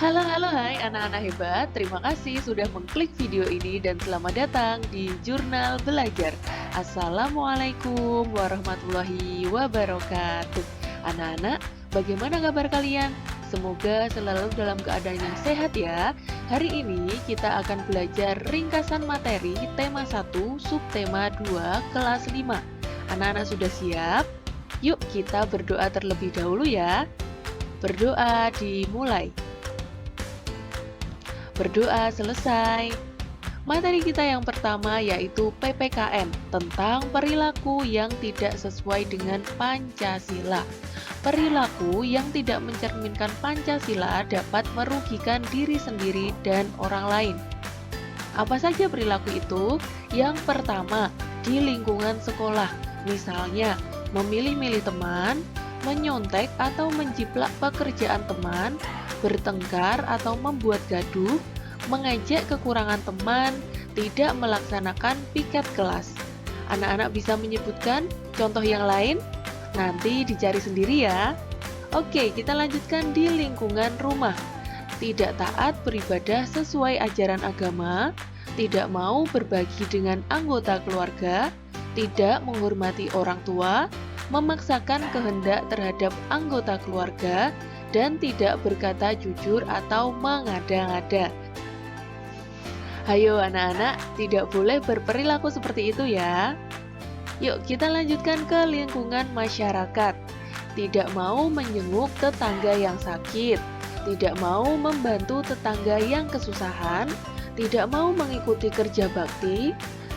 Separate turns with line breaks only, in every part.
Halo, hai anak-anak hebat. Terima kasih sudah mengklik video ini dan selamat datang di Jurnal Belajar. Assalamualaikum warahmatullahi wabarakatuh. Anak-anak, bagaimana kabar kalian? Semoga selalu dalam keadaan yang sehat ya. Hari ini kita akan belajar ringkasan materi tema 1, subtema 2, kelas 5. Anak-anak sudah siap? Yuk kita berdoa terlebih dahulu ya. Berdoa dimulai. Berdoa selesai. Materi kita yang pertama yaitu PPKN, tentang perilaku yang tidak sesuai dengan Pancasila. Perilaku yang tidak mencerminkan Pancasila dapat merugikan diri sendiri dan orang lain. Apa saja perilaku itu? Yang pertama, di lingkungan sekolah. Misalnya, memilih-milih teman, menyontek atau menjiplak pekerjaan teman, bertengkar atau membuat gaduh, mengejek kekurangan teman, tidak melaksanakan piket kelas. Anak-anak bisa menyebutkan contoh yang lain? Nanti dicari sendiri ya. Oke, kita lanjutkan di lingkungan rumah. Tidak taat beribadah sesuai ajaran agama, tidak mau berbagi dengan anggota keluarga, tidak menghormati orang tua, memaksakan kehendak terhadap anggota keluarga, dan tidak berkata jujur atau mengada-ngada. Hayo anak-anak, tidak boleh berperilaku seperti itu ya. Yuk kita lanjutkan ke lingkungan masyarakat. Tidak mau menjenguk tetangga yang sakit, tidak mau membantu tetangga yang kesusahan, tidak mau mengikuti kerja bakti,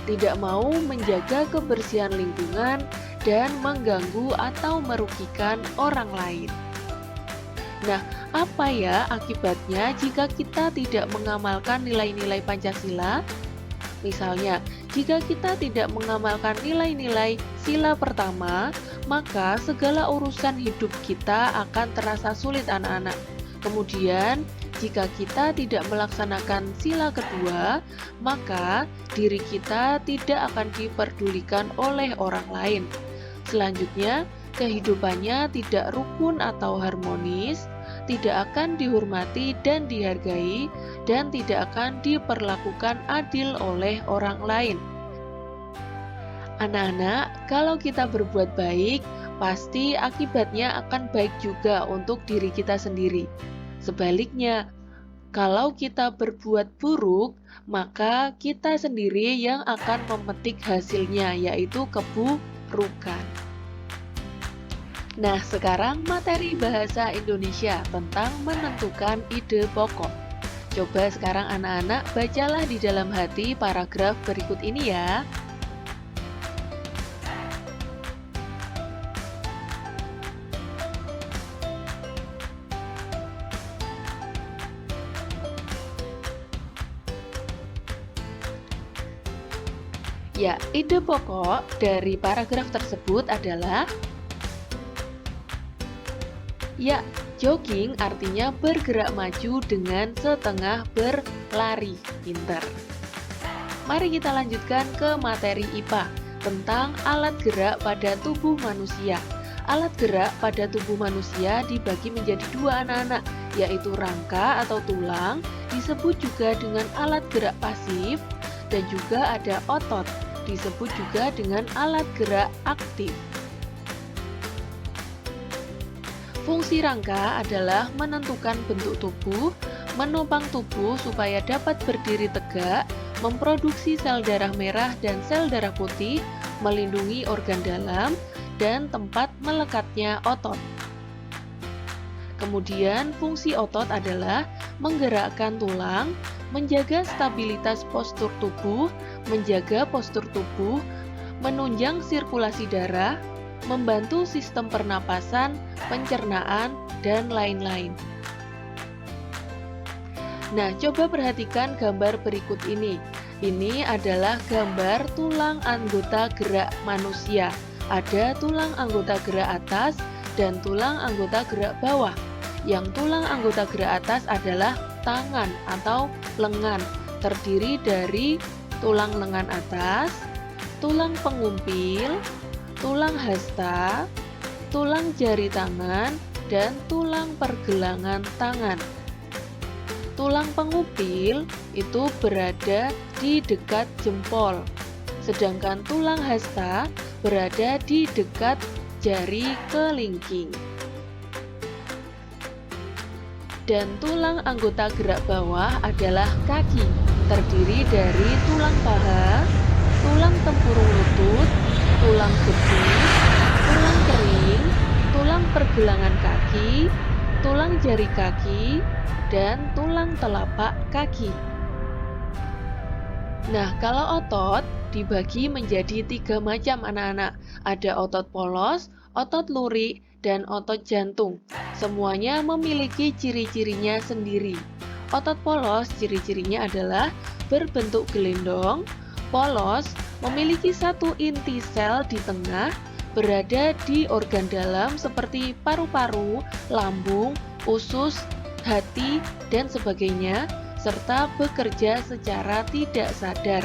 tidak mau menjaga kebersihan lingkungan, dan mengganggu atau merugikan orang lain. Nah, apa ya akibatnya jika kita tidak mengamalkan nilai-nilai Pancasila? Misalnya, jika kita tidak mengamalkan nilai-nilai sila pertama, maka segala urusan hidup kita akan terasa sulit anak-anak. Kemudian, jika kita tidak melaksanakan sila kedua, maka diri kita tidak akan diperdulikan oleh orang lain. Selanjutnya, kehidupannya tidak rukun atau harmonis, tidak akan dihormati dan dihargai, dan tidak akan diperlakukan adil oleh orang lain. Anak-anak, kalau kita berbuat baik, pasti akibatnya akan baik juga untuk diri kita sendiri. Sebaliknya, kalau kita berbuat buruk, maka kita sendiri yang akan memetik hasilnya, yaitu keburukan. Nah, sekarang materi bahasa Indonesia tentang menentukan ide pokok. Coba sekarang anak-anak bacalah di dalam hati paragraf berikut ini ya. Ya, ide pokok dari paragraf tersebut adalah ya, jogging artinya bergerak maju dengan setengah berlari. Pinter. Mari kita lanjutkan ke materi IPA tentang alat gerak pada tubuh manusia. Alat gerak pada tubuh manusia dibagi menjadi dua anak-anak, yaitu rangka atau tulang, disebut juga dengan alat gerak pasif, dan juga ada otot, disebut juga dengan alat gerak aktif. Fungsi rangka adalah menentukan bentuk tubuh, menopang tubuh supaya dapat berdiri tegak, memproduksi sel darah merah dan sel darah putih, melindungi organ dalam, dan tempat melekatnya otot. Kemudian fungsi otot adalah menggerakkan tulang, menjaga stabilitas postur tubuh, menjaga postur tubuh, menunjang sirkulasi darah, membantu sistem pernapasan, pencernaan, dan lain-lain. Nah, coba perhatikan gambar berikut ini. Ini adalah gambar tulang anggota gerak manusia. Ada tulang anggota gerak atas dan tulang anggota gerak bawah. Yang tulang anggota gerak atas adalah tangan atau lengan, terdiri dari tulang lengan atas, tulang pengumpil, tulang hasta, tulang jari tangan, dan tulang pergelangan tangan. Tulang pengupil itu berada di dekat jempol, sedangkan tulang hasta berada di dekat jari kelingking. Dan tulang anggota gerak bawah adalah kaki, terdiri dari tulang paha, tulang tempurung lutut, tulang betis, tulang kering, tulang pergelangan kaki, tulang jari kaki, dan tulang telapak kaki. Nah, kalau otot dibagi menjadi 3 macam anak-anak. Ada otot polos, otot lurik, dan otot jantung. Semuanya memiliki ciri-cirinya sendiri. Otot polos ciri-cirinya adalah berbentuk gelendong, polos, memiliki satu inti sel di tengah, berada di organ dalam seperti paru-paru, lambung, usus, hati, dan sebagainya, serta bekerja secara tidak sadar.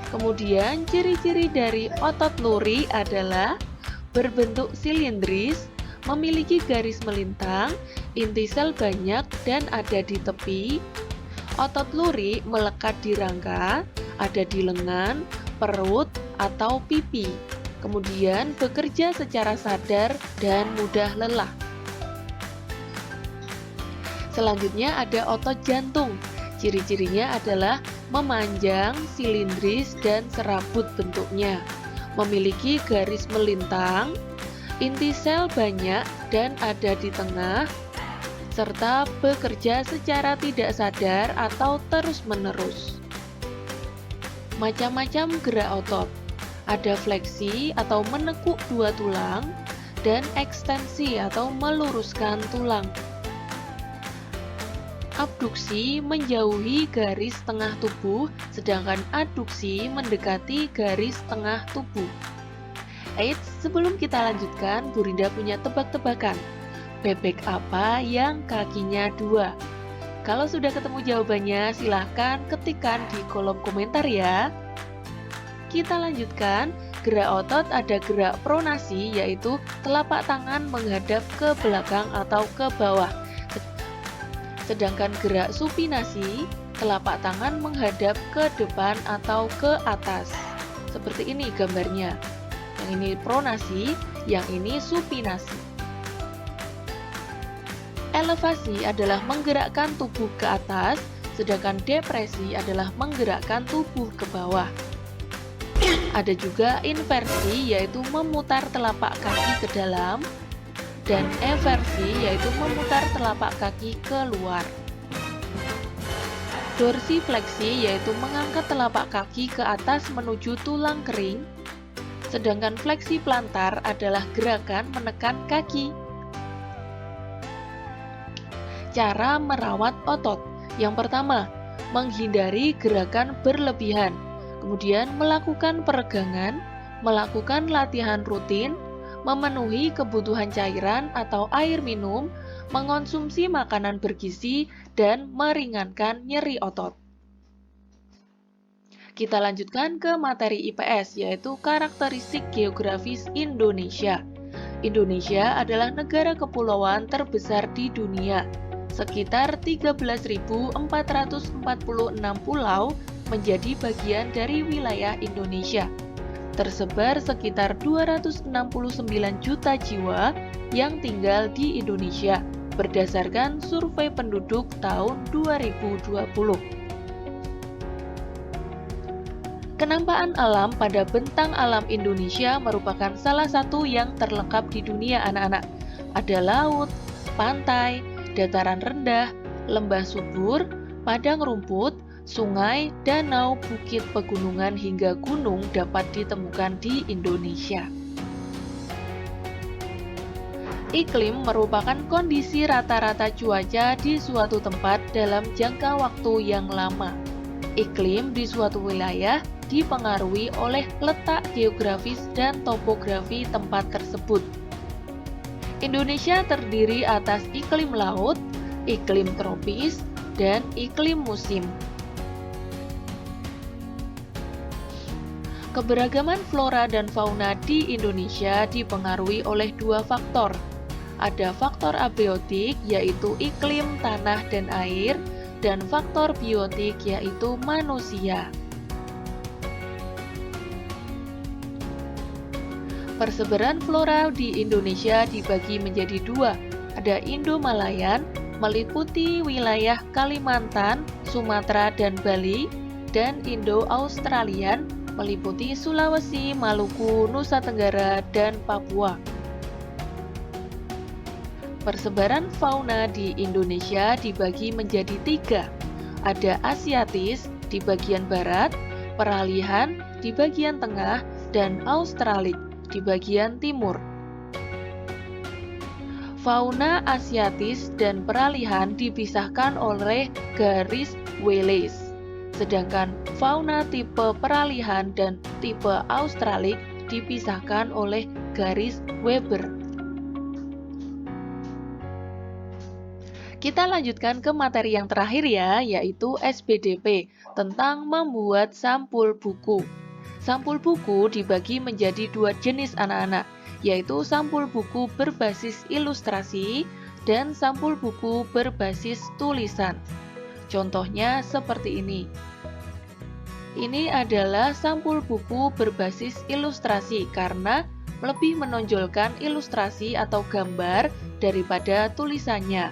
Kemudian ciri-ciri dari otot lurik adalah berbentuk silindris, memiliki garis melintang, inti sel banyak dan ada di tepi. Otot lurik melekat di rangka, ada di lengan, perut, atau pipi. Kemudian bekerja secara sadar dan mudah lelah. Selanjutnya ada otot jantung. Ciri-cirinya adalah memanjang, silindris, dan serabut bentuknya. Memiliki garis melintang, inti sel banyak dan ada di tengah, serta bekerja secara tidak sadar atau terus-menerus. Macam-macam gerak otot. Ada fleksi atau menekuk dua tulang, dan ekstensi atau meluruskan tulang. Abduksi menjauhi garis tengah tubuh, sedangkan aduksi mendekati garis tengah tubuh. Eits, sebelum kita lanjutkan, Bu Rinda punya tebak-tebakan. Bebek apa yang kakinya 2? Kalau sudah ketemu jawabannya, silahkan ketikkan di kolom komentar ya. Kita lanjutkan. Gerak otot ada gerak pronasi, yaitu telapak tangan menghadap ke belakang atau ke bawah. Sedangkan gerak supinasi, telapak tangan menghadap ke depan atau ke atas. Seperti ini gambarnya. Yang ini pronasi, yang ini supinasi. Elevasi adalah menggerakkan tubuh ke atas, sedangkan depresi adalah menggerakkan tubuh ke bawah. Ada juga inversi, yaitu memutar telapak kaki ke dalam, dan eversi, yaitu memutar telapak kaki keluar. Dorsifleksi, yaitu mengangkat telapak kaki ke atas menuju tulang kering, sedangkan fleksi plantar adalah gerakan menekan kaki. Cara merawat otot. Yang pertama, menghindari gerakan berlebihan, kemudian melakukan peregangan, melakukan latihan rutin, memenuhi kebutuhan cairan atau air minum, mengonsumsi makanan bergizi, dan meringankan nyeri otot. Kita lanjutkan ke materi IPS, yaitu karakteristik geografis Indonesia. Indonesia adalah negara kepulauan terbesar di dunia. Sekitar 13.446 pulau menjadi bagian dari wilayah Indonesia. Tersebar sekitar 269 juta jiwa yang tinggal di Indonesia berdasarkan survei penduduk tahun 2020. Kenampakan alam pada bentang alam Indonesia merupakan salah satu yang terlengkap di dunia anak-anak. Ada laut, pantai, dataran rendah, lembah subur, padang rumput, sungai, danau, bukit, pegunungan, hingga gunung dapat ditemukan di Indonesia. Iklim merupakan kondisi rata-rata cuaca di suatu tempat dalam jangka waktu yang lama. Iklim di suatu wilayah dipengaruhi oleh letak geografis dan topografi tempat tersebut. Indonesia terdiri atas iklim laut, iklim tropis, dan iklim musim. Keberagaman flora dan fauna di Indonesia dipengaruhi oleh 2 faktor. Ada faktor abiotik, yaitu iklim, tanah, dan air, dan faktor biotik yaitu manusia. Persebaran flora di Indonesia dibagi menjadi dua. Ada Indo-Malayan, meliputi wilayah Kalimantan, Sumatera, dan Bali, dan Indo-Australian, meliputi Sulawesi, Maluku, Nusa Tenggara, dan Papua. Persebaran fauna di Indonesia dibagi menjadi tiga. Ada Asiatis di bagian barat, Peralihan di bagian tengah, dan Australik di bagian timur. Fauna Asiatis dan Peralihan dipisahkan oleh garis Wallace, sedangkan fauna tipe Peralihan dan tipe Australik dipisahkan oleh garis Weber. Kita lanjutkan ke materi yang terakhir ya, yaitu SPDP, tentang membuat sampul buku. Sampul buku dibagi menjadi dua jenis anak-anak, yaitu sampul buku berbasis ilustrasi dan sampul buku berbasis tulisan. Contohnya seperti ini. Ini adalah sampul buku berbasis ilustrasi karena lebih menonjolkan ilustrasi atau gambar daripada tulisannya.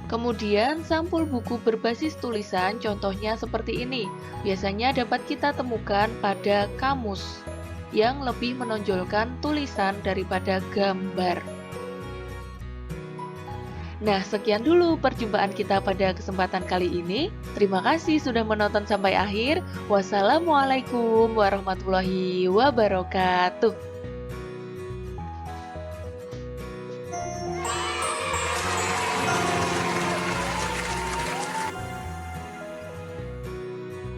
Kemudian sampul buku berbasis tulisan contohnya seperti ini. Biasanya dapat kita temukan pada kamus yang lebih menonjolkan tulisan daripada gambar. Nah, sekian dulu perjumpaan kita pada kesempatan kali ini. Terima kasih sudah menonton sampai akhir. Wassalamualaikum warahmatullahi wabarakatuh.